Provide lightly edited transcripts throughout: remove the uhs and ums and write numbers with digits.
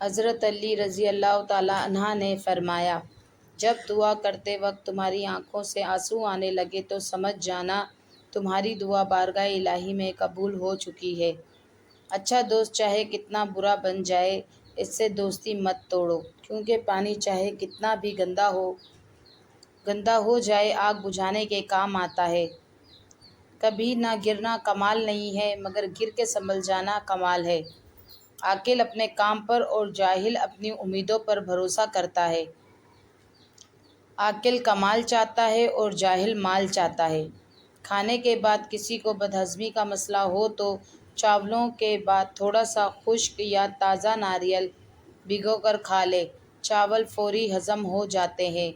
حضرت علی رضی اللہ تعالیٰ عنہ نے فرمایا، جب دعا کرتے وقت تمہاری آنکھوں سے آنسو آنے لگے تو سمجھ جانا تمہاری دعا بارگاہ الہی میں قبول ہو چکی ہے۔ اچھا دوست چاہے کتنا برا بن جائے، اس سے دوستی مت توڑو، کیونکہ پانی چاہے کتنا بھی گندا ہو جائے آگ بجھانے کے کام آتا ہے۔ کبھی نہ گرنا کمال نہیں ہے، مگر گر کے سنبھل جانا کمال ہے۔ عاقل اپنے کام پر اور جاہل اپنی امیدوں پر بھروسہ کرتا ہے۔ عاقل کمال چاہتا ہے اور جاہل مال چاہتا ہے۔ کھانے کے بعد کسی کو بدہضمی کا مسئلہ ہو تو چاولوں کے بعد تھوڑا سا خشک یا تازہ ناریل بھگو کر کھا لے، چاول فوری ہضم ہو جاتے ہیں۔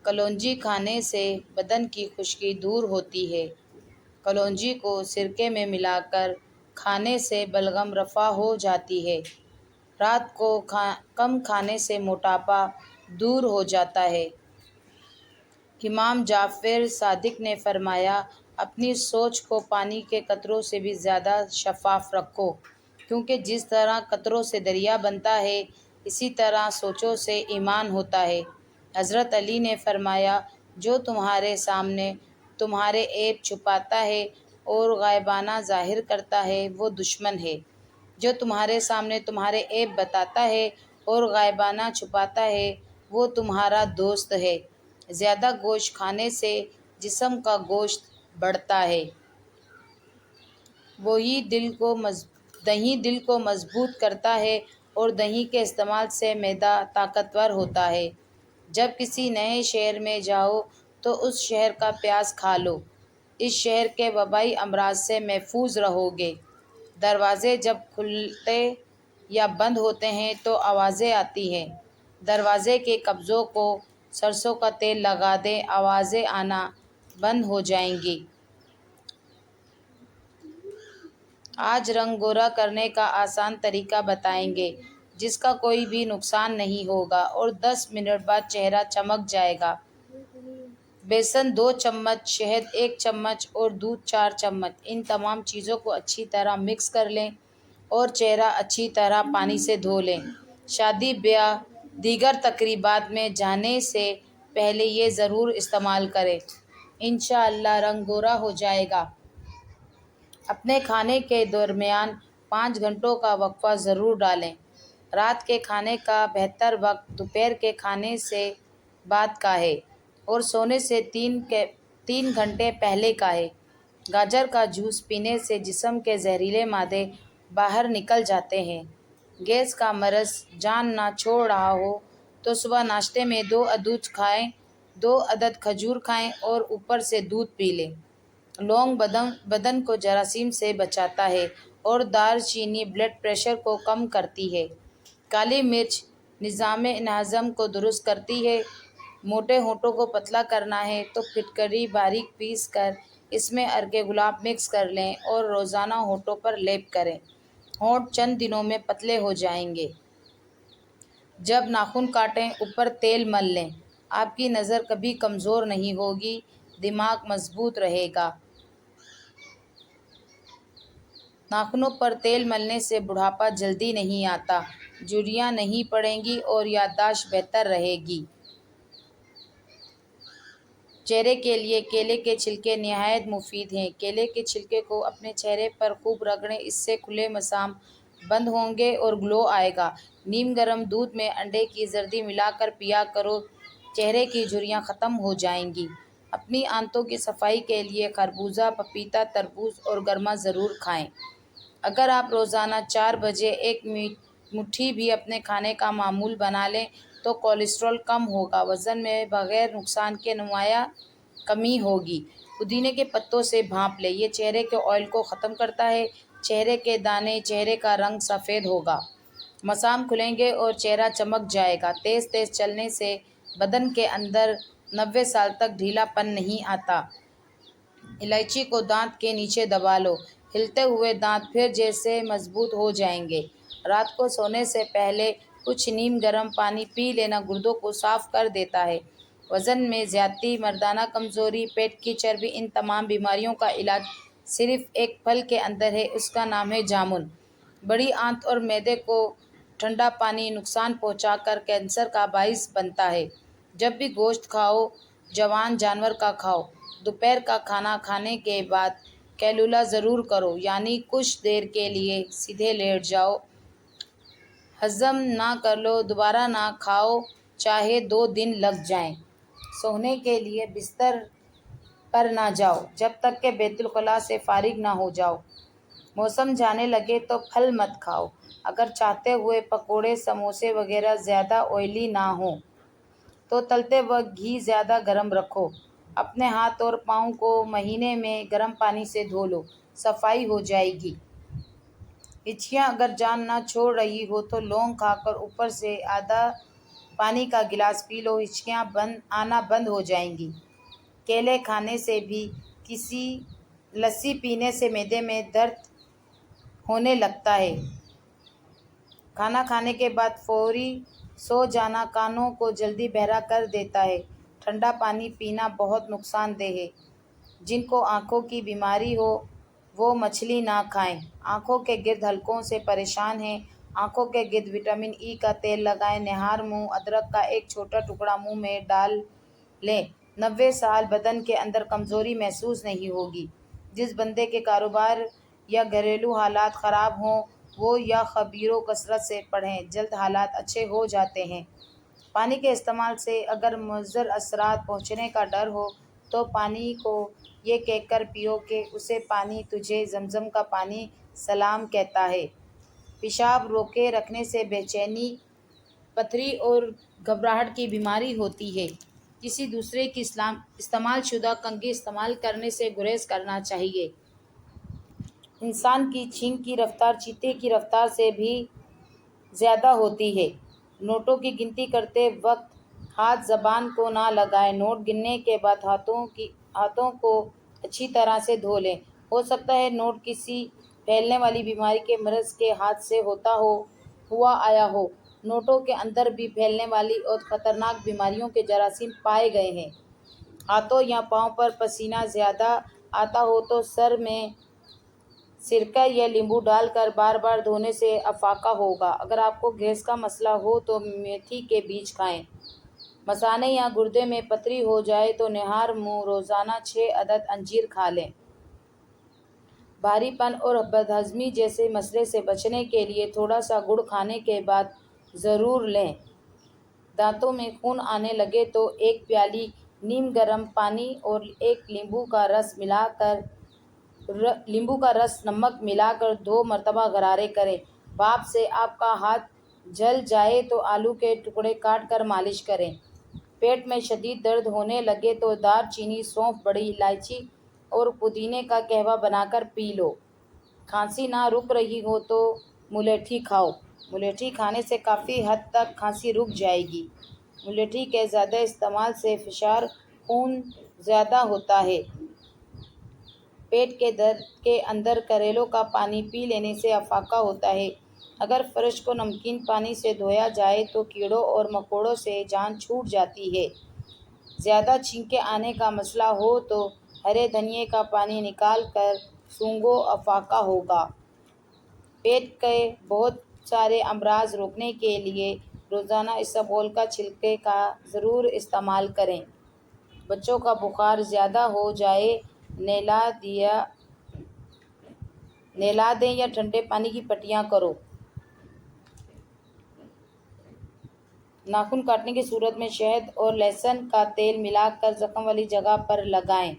کلونجی کھانے سے بدن کی خشکی دور ہوتی ہے۔ کلونجی کو سرکے میں ملا کر کھانے سے بلغم رفع ہو جاتی ہے۔ رات کو کم کھانے سے موٹاپا دور ہو جاتا ہے۔ امام جعفر صادق نے فرمایا، اپنی سوچ کو پانی کے قطروں سے بھی زیادہ شفاف رکھو، کیونکہ جس طرح قطروں سے دریا بنتا ہے، اسی طرح سوچوں سے ایمان ہوتا ہے۔ حضرت علی نے فرمایا، جو تمہارے سامنے تمہارے عیب چھپاتا ہے اور غائبانہ ظاہر کرتا ہے وہ دشمن ہے۔ جو تمہارے سامنے تمہارے عیب بتاتا ہے اور غائبانہ چھپاتا ہے وہ تمہارا دوست ہے۔ زیادہ گوشت کھانے سے جسم کا گوشت بڑھتا ہے۔ دہی دل کو مضبوط کرتا ہے اور دہی کے استعمال سے معدہ طاقتور ہوتا ہے۔ جب کسی نئے شہر میں جاؤ تو اس شہر کا پیاز کھا لو، اس شہر کے وبائی امراض سے محفوظ رہو گے۔ دروازے جب کھلتے یا بند ہوتے ہیں تو آوازیں آتی ہیں۔ دروازے کے قبضوں کو سرسوں کا تیل لگا دیں، آوازیں آنا بند ہو جائیں گی۔ آج رنگ گورا کرنے کا آسان طریقہ بتائیں گے، جس کا کوئی بھی نقصان نہیں ہوگا اور 10 منٹ بعد چہرہ چمک جائے گا۔ بیسن 2 چمچ، شہد 1 چمچ اور دودھ 4 چمچ، ان تمام چیزوں کو اچھی طرح مکس کر لیں اور چہرہ اچھی طرح پانی سے دھو لیں۔ شادی بیاہ دیگر تقریبات میں جانے سے پہلے یہ ضرور استعمال کریں، انشاءاللہ رنگ گورا ہو جائے گا۔ اپنے کھانے کے درمیان 5 گھنٹوں کا وقفہ ضرور ڈالیں۔ رات کے کھانے کا بہتر وقت دوپہر کے کھانے سے بعد کا ہے اور سونے سے 3 گھنٹے پہلے کا ہے۔ گاجر کا جوس پینے سے جسم کے زہریلے مادے باہر نکل جاتے ہیں۔ گیس کا مرض جان نہ چھوڑ رہا ہو تو صبح ناشتے میں 2 عدد کھجور کھائیں اور اوپر سے دودھ پی لیں۔ لونگ بدن کو جراثیم سے بچاتا ہے اور دار چینی بلڈ پریشر کو کم کرتی ہے۔ کالی مرچ نظام ہضم کو درست کرتی ہے۔ موٹے ہونٹوں کو پتلا کرنا ہے تو پھٹکری باریک پیس کر اس میں عرق گلاب مکس کر لیں اور روزانہ ہونٹوں پر لیپ کریں۔ ہونٹ چند دنوں میں پتلے ہو جائیں گے۔ جب ناخن کاٹیں اوپر تیل مل لیں، آپ کی نظر کبھی کمزور نہیں ہوگی، دماغ مضبوط رہے گا۔ ناخنوں پر تیل ملنے سے بڑھاپا جلدی نہیں آتا، جھریاں نہیں پڑیں گی اور یادداشت بہتر رہے گی۔ چہرے کے لیے کیلے کے چھلکے نہایت مفید ہیں۔ کیلے کے چھلکے کو اپنے چہرے پر خوب رگڑیں، اس سے کھلے مسام بند ہوں گے اور گلو آئے گا۔ نیم گرم دودھ میں انڈے کی زردی ملا کر پیا کرو، چہرے کی جھریاں ختم ہو جائیں گی۔ اپنی آنتوں کی صفائی کے لیے خربوزہ، پپیتا، تربوز اور گرما ضرور کھائیں۔ اگر آپ روزانہ 4 بجے ایک مٹھی بھی اپنے کھانے کا معمول بنا لیں تو کولیسٹرول کم ہوگا، وزن میں بغیر نقصان کے نمایاں کمی ہوگی۔ پودینے کے پتوں سے بھاپ لیں، یہ چہرے کے آئل کو ختم کرتا ہے، چہرے کے دانے، چہرے کا رنگ سفید ہوگا، مسام کھلیں گے اور چہرہ چمک جائے گا۔ تیز تیز چلنے سے بدن کے اندر 90 سال تک ڈھیلا پن نہیں آتا۔ الائچی کو دانت کے نیچے دبا لو، ہلتے ہوئے دانت پھر جیسے مضبوط ہو جائیں گے۔ رات کو سونے سے پہلے کچھ نیم گرم پانی پی لینا گردوں کو صاف کر دیتا ہے۔ وزن میں زیادتی، مردانہ کمزوری، پیٹ کی چربی، ان تمام بیماریوں کا علاج صرف ایک پھل کے اندر ہے، اس کا نام ہے جامن۔ بڑی آنت اور معدے کو ٹھنڈا پانی نقصان پہنچا کر کینسر کا باعث بنتا ہے۔ جب بھی گوشت کھاؤ، جوان جانور کا کھاؤ۔ دوپہر کا کھانا کھانے کے بعد قیلولہ ضرور کرو، یعنی کچھ دیر کے لیے سیدھے لیٹ جاؤ، ہضم نہ کر لو، دوبارہ نہ کھاؤ، چاہے 2 دن لگ جائیں۔ سونے کے لیے بستر پر نہ جاؤ جب تک کہ بیت الخلاء سے فارغ نہ ہو جاؤ۔ موسم جانے لگے تو پھل مت کھاؤ۔ اگر چاہتے ہوئے پکوڑے، سموسے وغیرہ زیادہ آئلی نہ ہوں تو تلتے وقت گھی زیادہ گرم رکھو۔ اپنے ہاتھ اور پاؤں کو مہینے میں گرم پانی سے دھو لو، صفائی ہو جائے گی۔ ہچکیاں اگر جان نہ چھوڑ رہی ہو تو لونگ کھا کر اوپر سے آدھا پانی کا گلاس پی لو، ہچکیاں آنا بند ہو جائیں گی۔ کیلے کھانے سے بھی، لسی پینے سے معدے میں درد ہونے لگتا ہے۔ کھانا کھانے کے بعد فوری سو جانا کانوں کو جلدی بہرا کر دیتا ہے۔ ٹھنڈا پانی پینا بہت نقصان دہ ہے۔ جن کو آنکھوں کی بیماری ہو وہ مچھلی نہ کھائیں۔ آنکھوں کے گرد حلقوں سے پریشان ہیں، آنکھوں کے گرد وٹامن ای کا تیل لگائیں۔ نہار منہ ادرک کا ایک چھوٹا ٹکڑا منہ میں ڈال لیں۔ 90 سال بدن کے اندر کمزوری محسوس نہیں ہوگی۔ جس بندے کے کاروبار یا گھریلو حالات خراب ہوں وہ یا خبیروں کثرت سے پڑھیں، جلد حالات اچھے ہو جاتے ہیں۔ پانی کے استعمال سے اگر مضر اثرات پہنچنے کا ڈر ہو تو پانی کو یہ کہہ کر پیو کہ اسے پانی تجھے زمزم کا پانی سلام کہتا ہے۔ پیشاب روکے رکھنے سے بے چینی، پتھری اور گھبراہٹ کی بیماری ہوتی ہے۔ کسی دوسرے کی استعمال شدہ کنگھی استعمال کرنے سے گریز کرنا چاہیے۔ انسان کی چھینک کی رفتار چیتے کی رفتار سے بھی زیادہ ہوتی ہے۔ نوٹوں کی گنتی کرتے وقت ہاتھ زبان کو نہ لگائیں۔ نوٹ گننے کے بعد ہاتھوں کو اچھی طرح سے دھو لیں۔ ہو سکتا ہے نوٹ کسی پھیلنے والی بیماری کے مرض کے ہاتھ سے ہوا آیا ہو۔ نوٹوں کے اندر بھی پھیلنے والی اور خطرناک بیماریوں کے جراثیم پائے گئے ہیں۔ ہاتھوں یا پاؤں پر پسینہ زیادہ آتا ہو تو سر میں سرکہ یا لیمبو ڈال کر بار بار دھونے سے افاقہ ہوگا۔ اگر آپ کو گیس کا مسئلہ ہو تو میتھی کے بیج کھائیں۔ مثانے یا گردے میں پتھری ہو جائے تو نہار منہ روزانہ 6 عدد انجیر کھا لیں۔ بھاری پن اور بدہضمی جیسے مسئلے سے بچنے کے لیے تھوڑا سا گڑ کھانے کے بعد ضرور لیں۔ دانتوں میں خون آنے لگے تو 1 پیالی نیم گرم پانی اور 1 لیمبو کا رس نمک ملا کر 2 مرتبہ غرارے کریں۔ بھاپ سے آپ کا ہاتھ جل جائے تو آلو کے ٹکڑے کاٹ کر مالش کریں۔ پیٹ میں شدید درد ہونے لگے تو دار چینی، سونف، بڑی الائچی اور پودینے کا قہوہ بنا کر پی لو۔ کھانسی نہ رک رہی ہو تو ملیٹھی کھاؤ۔ ملیٹھی کھانے سے کافی حد تک کھانسی رک جائے گی۔ ملیٹھی کے زیادہ استعمال سے فشار خون زیادہ ہوتا ہے۔ پیٹ کے درد کے اندر کریلوں کا پانی پی لینے سے افاقہ ہوتا ہے۔ اگر فرش کو نمکین پانی سے دھویا جائے تو کیڑوں اور مکوڑوں سے جان چھوٹ جاتی ہے۔ زیادہ چھینکیں آنے کا مسئلہ ہو تو ہرے دھنیے کا پانی نکال کر سونگھو، افاقہ ہوگا۔ پیٹ کے بہت سارے امراض روکنے کے لیے روزانہ اسبگول کا چھلکے کا ضرور استعمال کریں۔ بچوں کا بخار زیادہ ہو جائے نہلا دیں یا ٹھنڈے پانی کی پٹیاں کرو۔ ناخن کاٹنے کی صورت میں شہد اور لہسن کا تیل ملا کر زخم والی جگہ پر لگائیں۔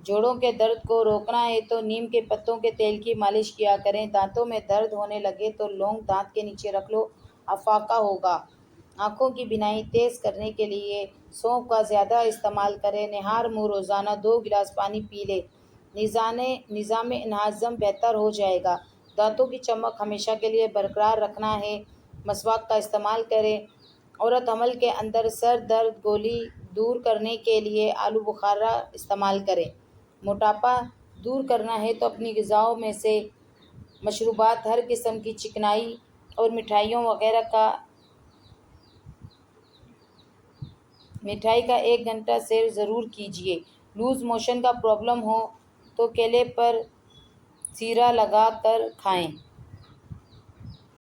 جوڑوں کے درد کو روکنا ہے تو نیم کے پتوں کے تیل کی مالش کیا کریں۔ دانتوں میں درد ہونے لگے تو لونگ دانت کے نیچے رکھ لو، افاقہ ہوگا۔ آنکھوں کی بینائی تیز کرنے کے لیے سونف کا زیادہ استعمال کریں۔ نہار منہ روزانہ 2 گلاس پانی پی لیں، نظام ہضم بہتر ہو جائے گا۔ دانتوں کی چمک ہمیشہ کے لیے برقرار رکھنا ہے، مسواک کا استعمال کریں۔ عورت حمل کے اندر سر درد گولی دور کرنے کے لیے آلو بخارا استعمال کریں۔ موٹاپا دور کرنا ہے تو اپنی غذاؤں میں سے مشروبات، ہر قسم کی چکنائی اور مٹھائی کا 1 گھنٹہ سیر ضرور کیجیے۔ لوز موشن کا پرابلم ہو تو کیلے پر سیرا لگا کر کھائیں۔